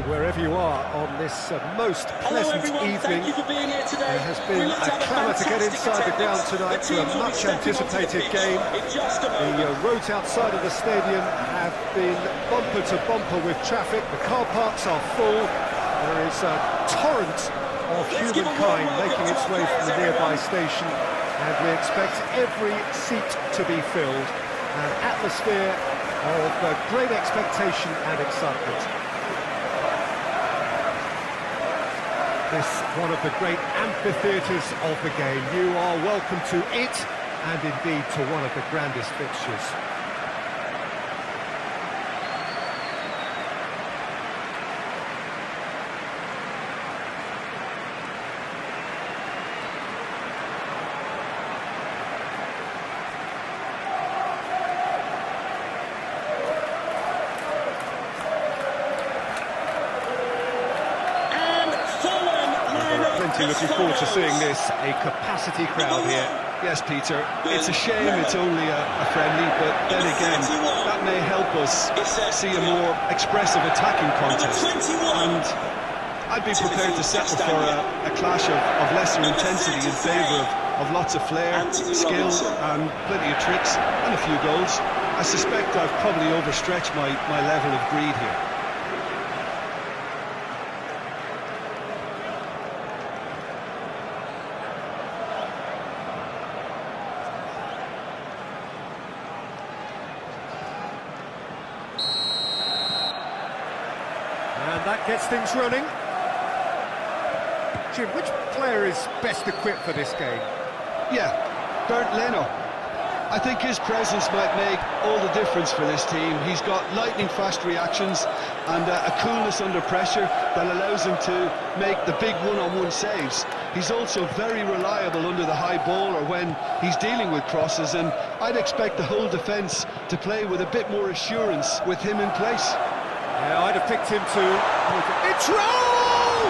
wherever you are on this most pleasant evening. Thank you for being here today. There has been a clamour to get inside the ground tonight for a much anticipated game. The roads outside of the stadium have been bumper to bumper with traffic. The car parks are full. There is a torrent of humankind making its way from the nearby station, and we expect every seat to be filled. An atmosphere of great expectation and excitement. This one of the great amphitheatres of the game. You are welcome to it, and indeed to one of the grandest fixtures. Looking forward to seeing this, a capacity crowd here. Yes, Peter, it's a shame it's only a friendly, but then again, that may help us see a more expressive attacking contest. And I'd be prepared to settle for a clash of lesser intensity in favour of lots of flair, skill, and plenty of tricks, and a few goals. I suspect I've probably overstretched my level of greed here. And that gets things running. Jim, which player is best equipped for this game? Yeah, Bernd Leno. I think his presence might make all the difference for this team. He's got lightning-fast reactions and a coolness under pressure that allows him to make the big one-on-one saves. He's also very reliable under the high ball or when he's dealing with crosses, and I'd expect the whole defence to play with a bit more assurance with him in place. Yeah, I'd have picked him to... It's wrong!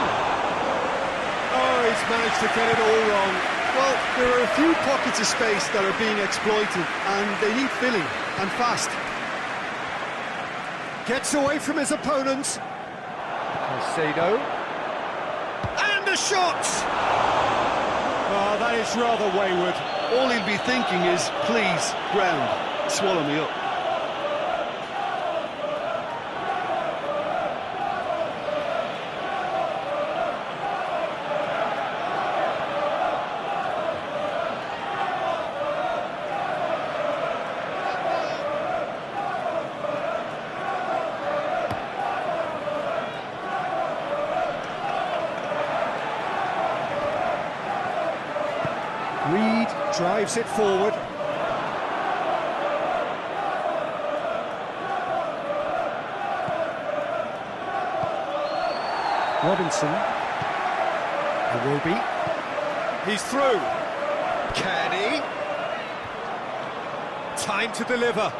Oh, he's managed to get it all wrong. Well, there are a few pockets of space that are being exploited, and they need filling, and fast. Gets away from his opponent. Caicedo. And a shot! Oh, that is rather wayward. All he'll be thinking is, please, ground, swallow me up. Reed drives it forward. Robinson. It will be. He's through. Kenny. Time to deliver.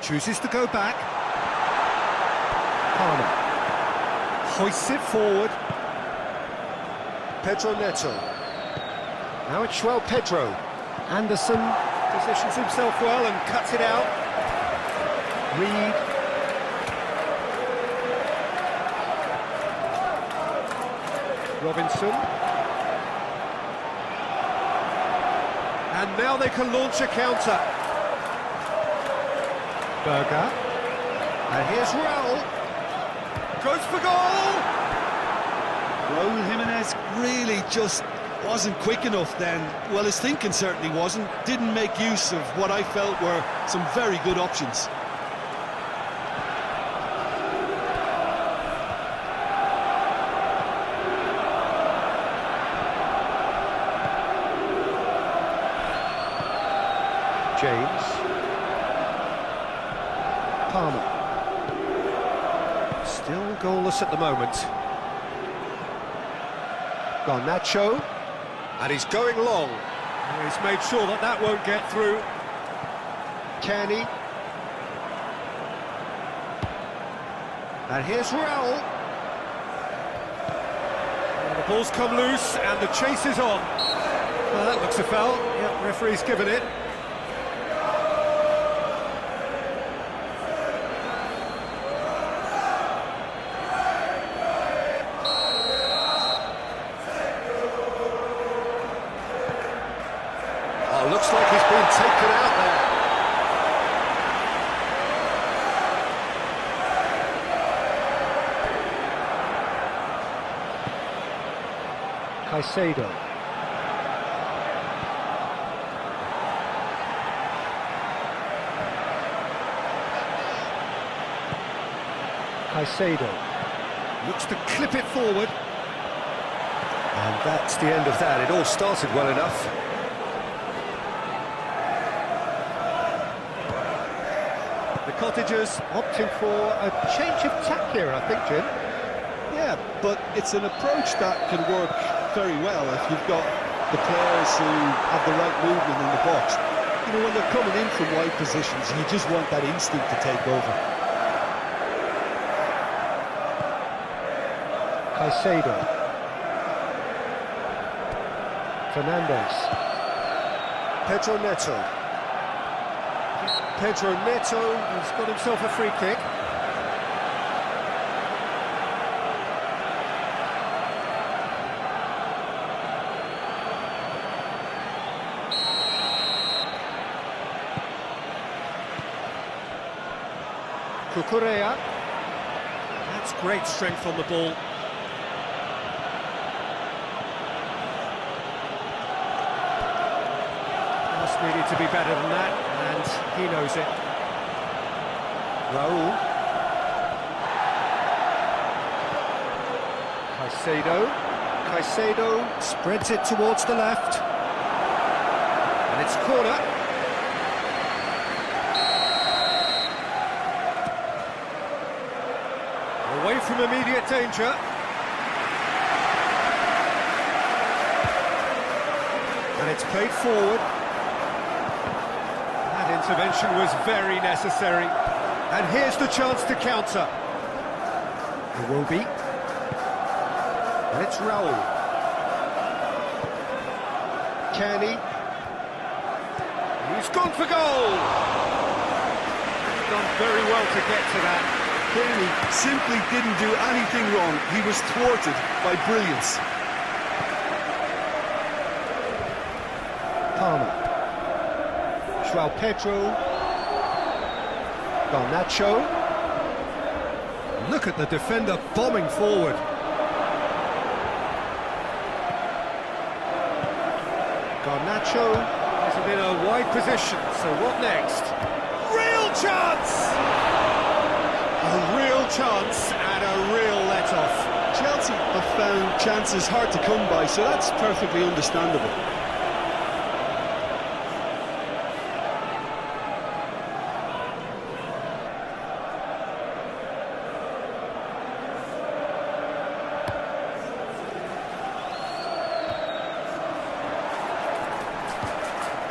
Chooses to go back. Palmer. Hoists it forward. Pedro Neto. Now it's João Pedro. Anderson positions himself well and cuts it out. Reed. Robinson. And now they can launch a counter. Berger. And here's Raul. Goes for goal! Raul Jimenez really just wasn't quick enough then. Well, his thinking certainly wasn't. Didn't make use of what I felt were some very good options. James. Palmer. Still goalless at the moment. Garnacho. And he's going long. He's made sure that that won't get through. Kenny. And here's Raul. And the ball's come loose and the chase is on. Well, that looks a foul. Yep, referee's given it. taken out there. Caicedo. Caicedo looks to clip it forward. And that's the end of that. It all started well enough. The Cottagers opting for a change of tack here, I think, Jim. Yeah, but it's an approach that can work very well if you've got the players who have the right movement in the box. You know, when they're coming in from wide positions, you just want that instinct to take over. Caicedo. Fernandes. Pedro Neto. Pedro Neto has got himself a free kick. Cucurella. That's great strength on the ball. Just needed to be better than that, and he knows it. Raul. Caicedo spreads it towards the left. And it's corner. Away from immediate danger. And it's played forward. That intervention was very necessary. And here's the chance to counter. It will be. And it's Raul. Kearney. He's gone for goal. He's done very well to get to that. Kearney simply didn't do anything wrong. He was thwarted by brilliance. Palmer. João Pedro. Garnacho. Look at the defender bombing forward. Garnacho is in a wide position, so what next? Real chance! A real chance and a real let-off. Chelsea have found chances hard to come by, so that's perfectly understandable.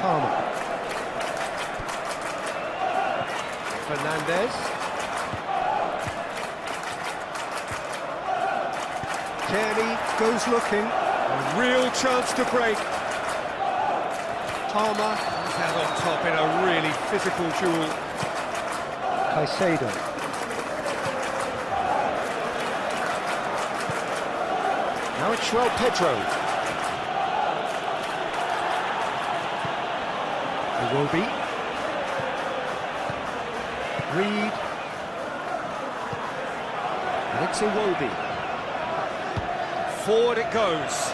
Palmer. Fernandes. Kearney goes looking. A real chance to break. Palmer is out on top in a really physical duel. Caicedo. Now it's João Pedro. It will be. Reed. And it's Iwobi. Forward it goes.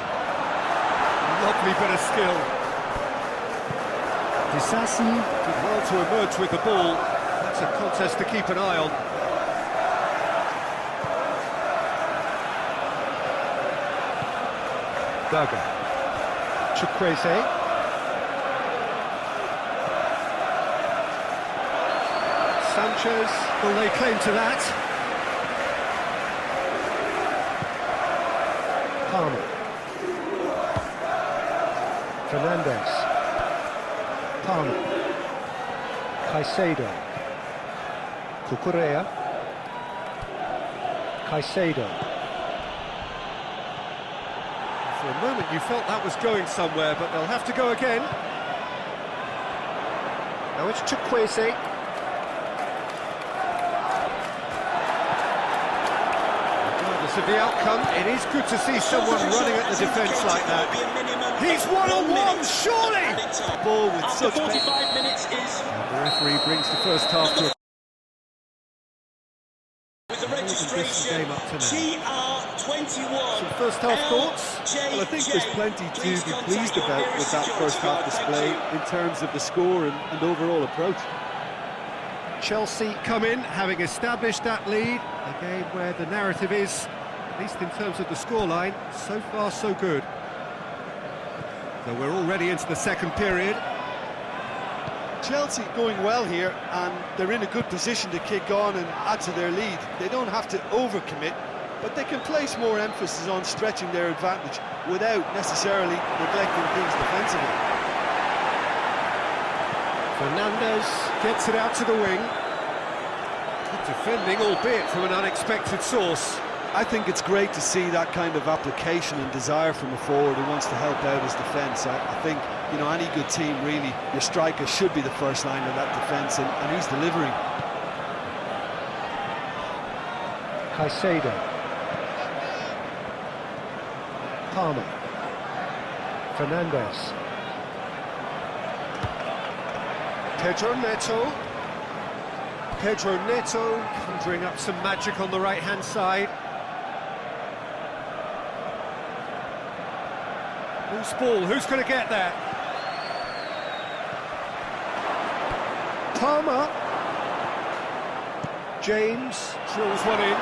Lovely bit of skill. Disasi did well to emerge with the ball. That's a contest to keep an eye on. Berger. Chukwueze. Sanchez will lay claim to that. Palmer. Fernandes. Palmer. Caicedo. Cucurella. Caicedo. For a moment you felt that was going somewhere, but they'll have to go again. Now it's Chukwueze. Regardless of the outcome, it is good to see someone running at the defence like that. He's one-on-one, surely! Ball with such pace. And the referee brings the first half to a Registration TR21. Some first half thoughts? Well, I think there's plenty to be pleased about with that first half display in terms of the score and overall approach. Chelsea come in, having established that lead. A game where the narrative is, at least in terms of the scoreline, so far so good. So we're already into the second period. Chelsea going well here, and they're in a good position to kick on and add to their lead. They don't have to overcommit, but they can place more emphasis on stretching their advantage without necessarily neglecting things defensively. Fernandes gets it out to the wing. Good defending, albeit from an unexpected source. I think it's great to see that kind of application and desire from a forward who wants to help out his defence. I think, you know, any good team, really, your striker should be the first line of that defence, and he's delivering. Caicedo. Palmer. Fernandes. Pedro Neto. Pedro Neto conjuring up some magic on the right-hand side. Loose ball, who's going to get that? Palmer. James drills one in.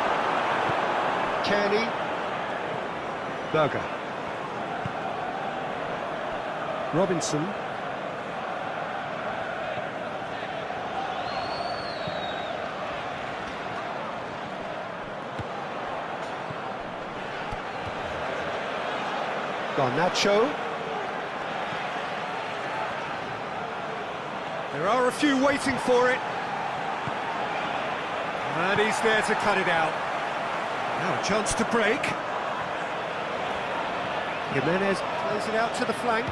Kenny. Berger. Robinson. Garnacho. There are a few waiting for it. And he's there to cut it out. Now a chance to break. Jimenez plays it out to the flank.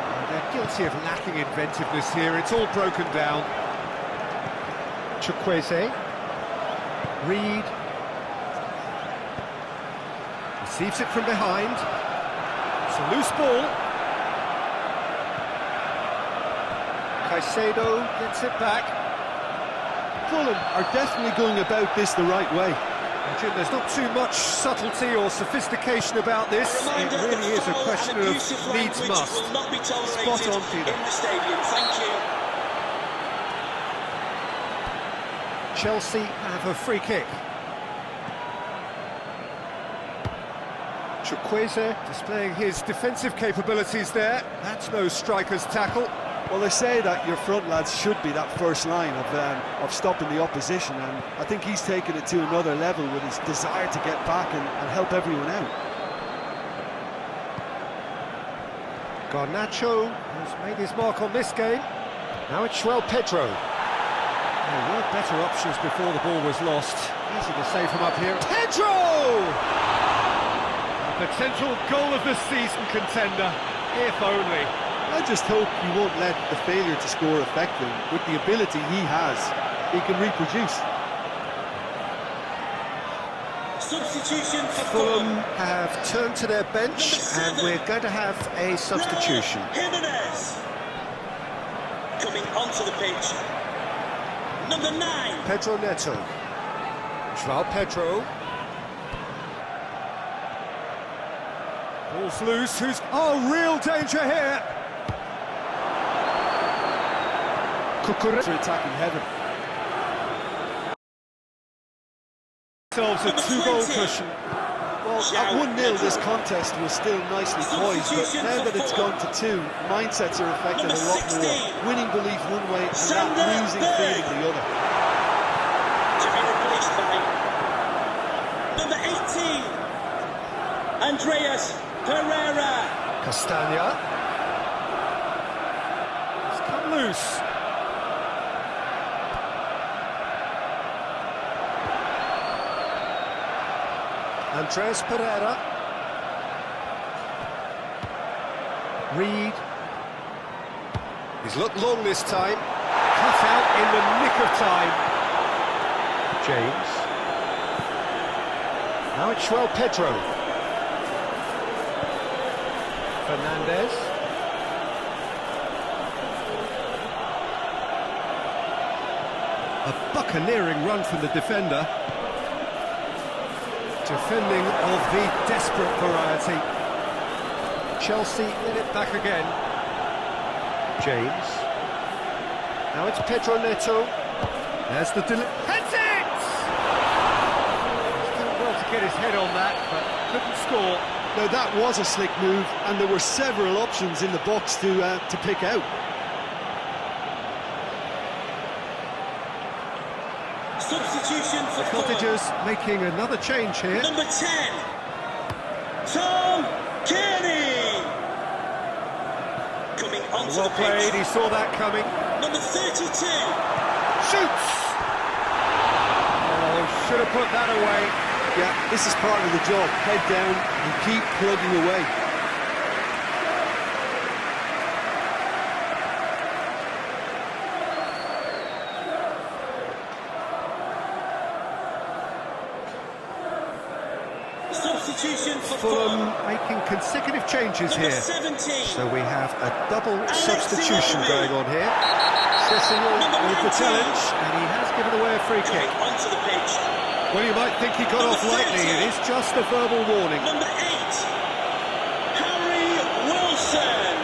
And they're guilty of lacking inventiveness here. It's all broken down. Chukwueze. Reed. Receives it from behind. It's a loose ball. Caicedo gets it back. Fulham are definitely going about this the right way. Jim, there's not too much subtlety or sophistication about this. It really is a question of needs must. Spot on, Peter. Chelsea have a free kick. Chukwueze displaying his defensive capabilities there. That's no striker's tackle. Well, they say that your front lads should be that first line of stopping the opposition, and I think he's taken it to another level with his desire to get back and help everyone out. Garnacho has made his mark on this game. Now it's João Pedro. There were better options before the ball was lost. Easy to save from up here. Pedro! A potential goal of the season contender, if only. I just hope you won't let the failure to score affect him. With the ability he has, he can reproduce. Substitution for Fulham have turned to their bench, and we're going to have a substitution. Jimenez coming onto the pitch. Number 9. Pedro Neto. João Pedro. Ball's loose. Who's... Oh, real danger here. Cucurella attacking heaven. Themselves a 2-goal cushion. Well, at 1-0 this contest was still nicely poised, but now that it's gone to 2, mindsets are affected a lot more. Winning belief one way and that losing feeling the other. To be replaced by number 18, Andreas Pereira. Castagna. It's come loose. Andreas Pereira. Reed. He's looked long this time. Cut out in the nick of time. James. Now it's Pedro. Fernandez. A buccaneering run from the defender. Defending of the desperate variety. Chelsea in it back again. James. Now it's Pedro Neto. There's the heads it! He's done well to get his head on that, but couldn't score. Now that was a slick move, and there were several options in the box to pick out. Substitution for The Cottagers making another change here. Number 10, Tom Kearney. Coming onto Well the played, he pitch. saw that coming. Number 32. Shoots! Oh, should have put that away. Yeah, this is part of the job. Head down and keep plugging away. Substitution for Fulham making consecutive changes Number here. 17. So we have a double Alexis substitution Iwobi. going on here. Cecil Number with the 19. challenge, and he has given away a free kick. Coming onto the pitch. Well, you might think he got Number off lightly. 30. It is just a verbal warning. Number 8, Harry Wilson.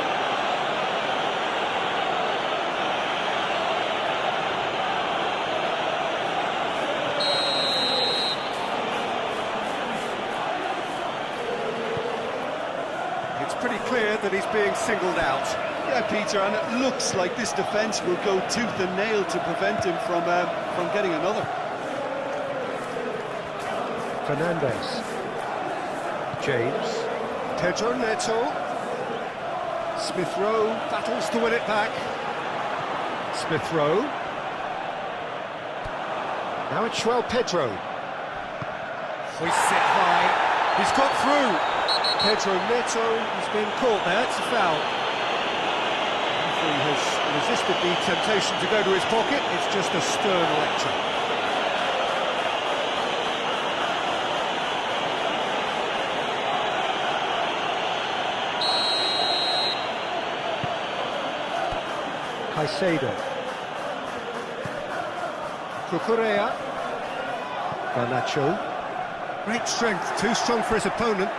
It's pretty clear that he's being singled out. Yeah, Peter, and it looks like this defence will go tooth and nail to prevent him from getting another. Fernandez. James. Pedro Neto. Smith Rowe battles to win it back. Smith Rowe. Now it's Pedro. We sit high. He's got through. Pedro Neto has been caught there. It's a foul. He has resisted the temptation to go to his pocket. It's just a stern lecture. Caicedo. Cucurella. Garnacho. Great strength, too strong for his opponent.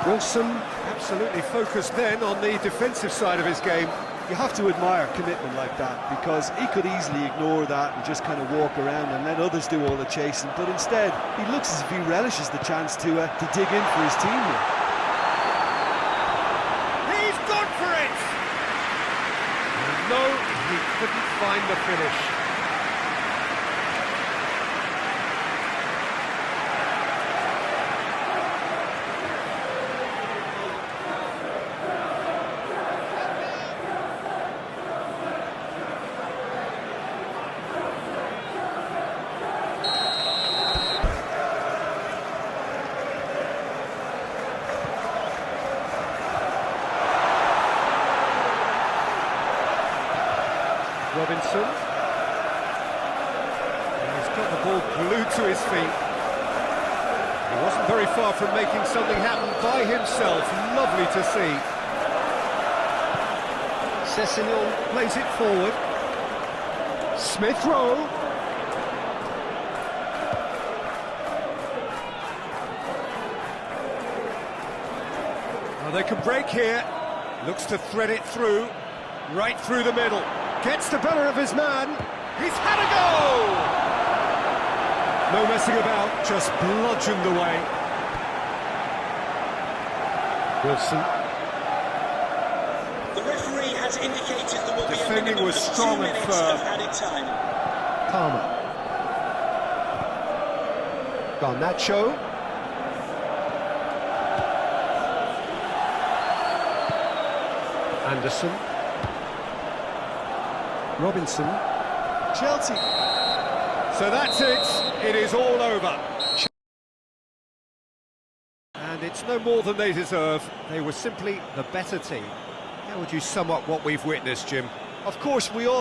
Wilson absolutely focused then on the defensive side of his game. You have to admire commitment like that, because he could easily ignore that and just kind of walk around and let others do all the chasing, but instead he looks as if he relishes the chance to dig in for his team here. He's gone for it! No, he couldn't find the finish. Robinson. And he's got the ball glued to his feet. He wasn't very far from making something happen by himself. Lovely to see. Cecil plays it forward. Smith Rowe. Well, they can break here. Looks to thread it through. Right through the middle. Gets the better of his man. He's had a go! No messing about, just bludgeoned away. Wilson. The referee has indicated there will Defending be a minimum was of strong 2 and minutes firm. of added time. Palmer. Garnacho. Anderson. Robinson. Chelsea. So that's it. It is all over. And it's no more than they deserve. They were simply the better team. How would you sum up what we've witnessed, Jim? Of course, we all